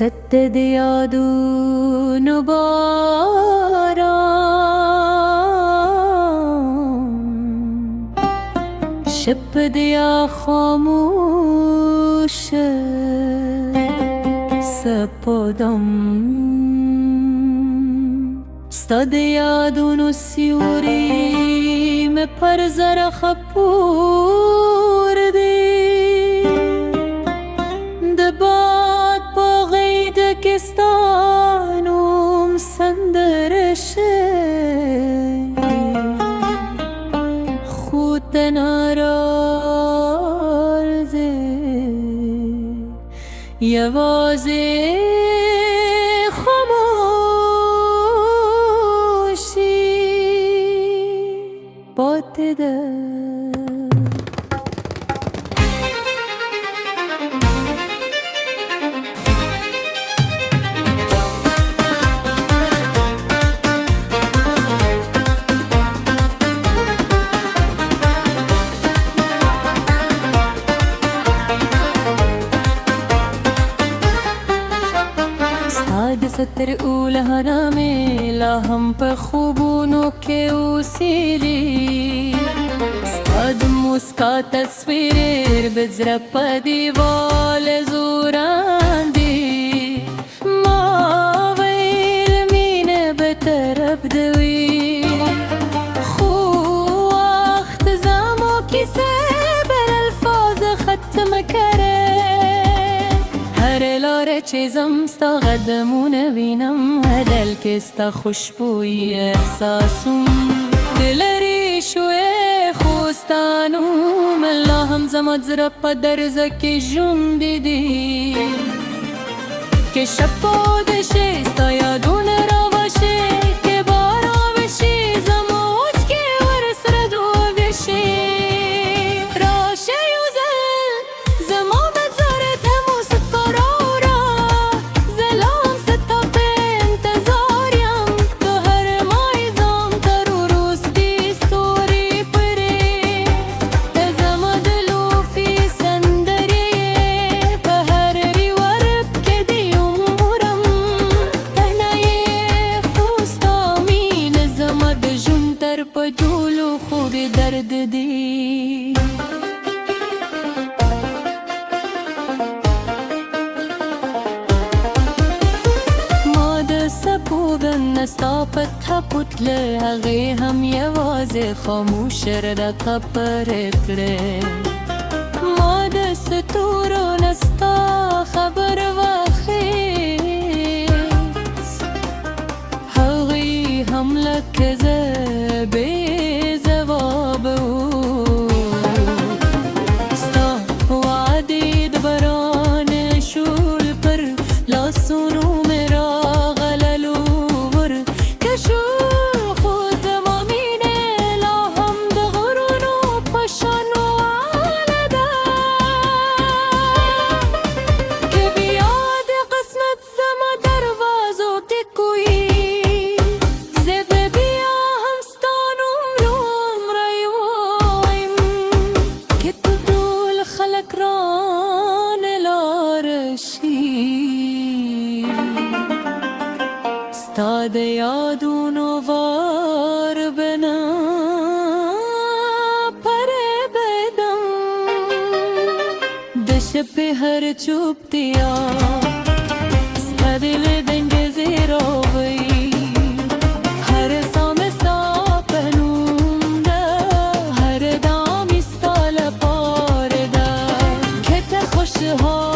سدد یادون و باران شب دیا خاموش سپدم ستاد یادون و سیوریم پر زرخ پور دی دباد با غید کستانم سندرشه خود نارالده یوازه باته ستر اولهانا میلا هم په خوبونو کې اوسېږي ستا د موسکا تصویر بزړه په دیوال زوران دی ما ویل مینه به طرف دوي خو وخت زمو کیسه بر الفاظ ختم کرده هر لاره چیزم ستا قدمونه وینم هدل که ستا خوشبوی احساسم دلری شوی خوستانم الله هم زماد زره پا درزه جون دیدی که شب پادشه ستا یادون را باشه که بارا بشی زموج که ورس ردو بشی راشه یوزل زمان پجولو خود درد دی ما د سپوږن نستا پته پتله هغې هم یوازې خاموش رډکه پرې کړې ما د ستورو نستا خبر واخیست هغې هم لکه زه بے جواب ستا وعدې د باران شول پر لاسونو مې راغللو ورکشو خو زما مینې لا هم د غرونو په شان واله ده که بیا د قسمت زما دروازو ټکوي ستا د یادونو وار بنا پرې بدم د شپې هر چوپتیا ستا دل دنګ زیروي هر سام ستا په نوم ده هر دام ستا لپاره ده که ته خوشحال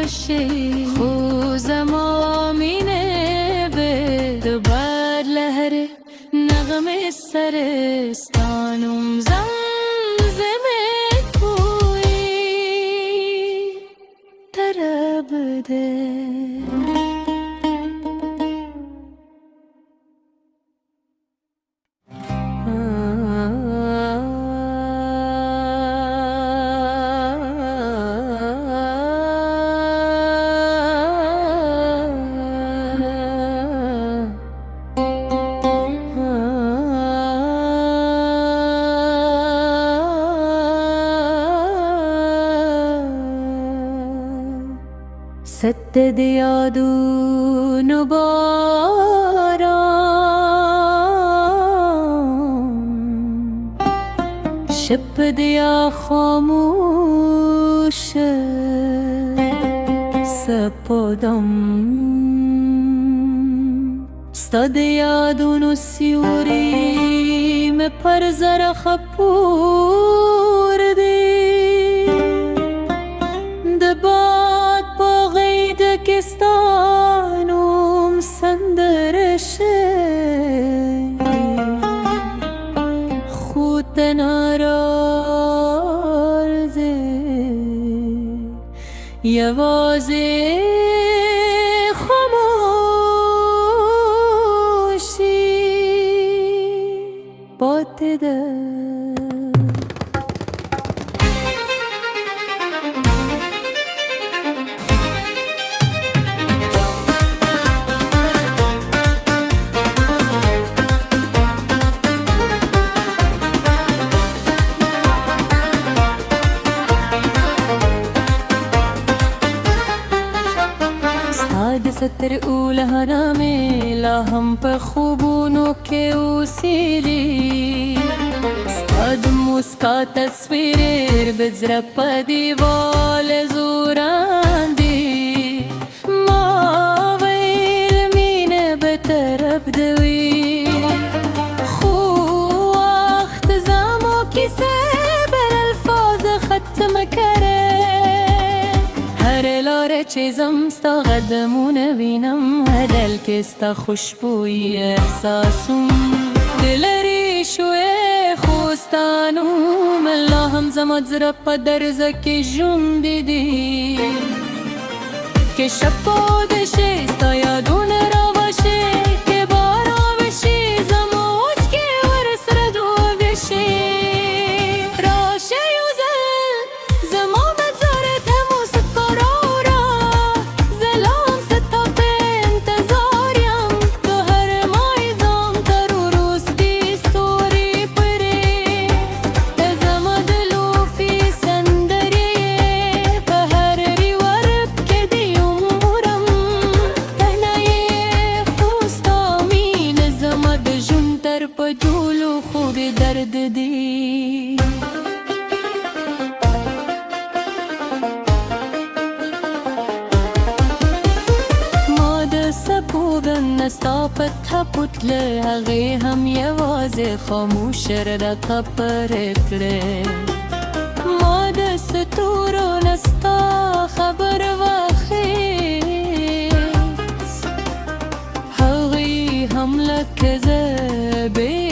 بشه خو زمامینه به دوبار لهره نغمه سرستانم زمزمه کوی تربده سدد یادون باران شب دیا خاموش سپودم ستاد یادون سیوری میں پر زر خپور دی دباد با غید کستانم سندرشه خود نارازه یوازه خاموشی باته ستر اولهانا میلا هم په خوبونو کې اوسېږي ستا د موسکا تصویر بزره په دیوال زوراندي ما ویل مینه به طرف دوي خو وخت زمو کیسه بر الفاظ ختم کرده هر لاره چیزم ستا قدمونه وینم هدل که ستا خوشبوی احساسم دلری شوی خوستانم الله هم زماد زره پا درزه که جون دیدی که شب پادشه ستا یادون را باشه که بارا بشی زموج که ورس ردو بشی راشه یوزل زمان درد دی ما د سپودن نستا پتها پتله هغه هم یوازې خاموش رده پر کړه ما د ستورو نستا خبر واخیست هغه هم لکه زه بې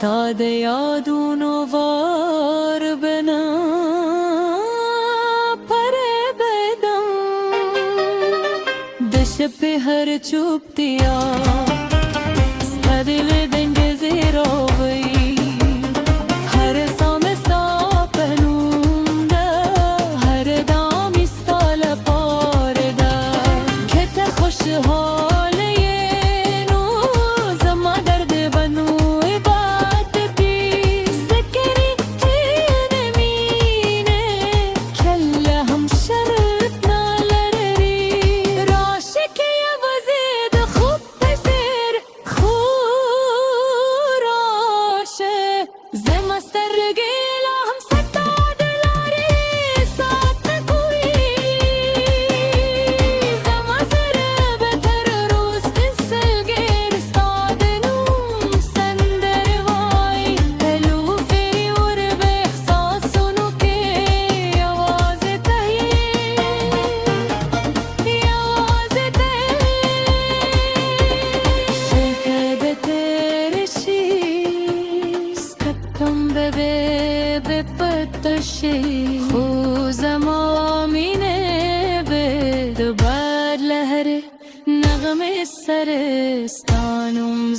ستا د یادونو وار بنا پر بدم د شب هر چوپتیا ستا دل دنگ زیراوی هر سام ستا پنوم ده هر دامی ستا لپار ده که تا خوشحال نور بپتشی خو زمامینه به دوبار لهره نغمه سرستانم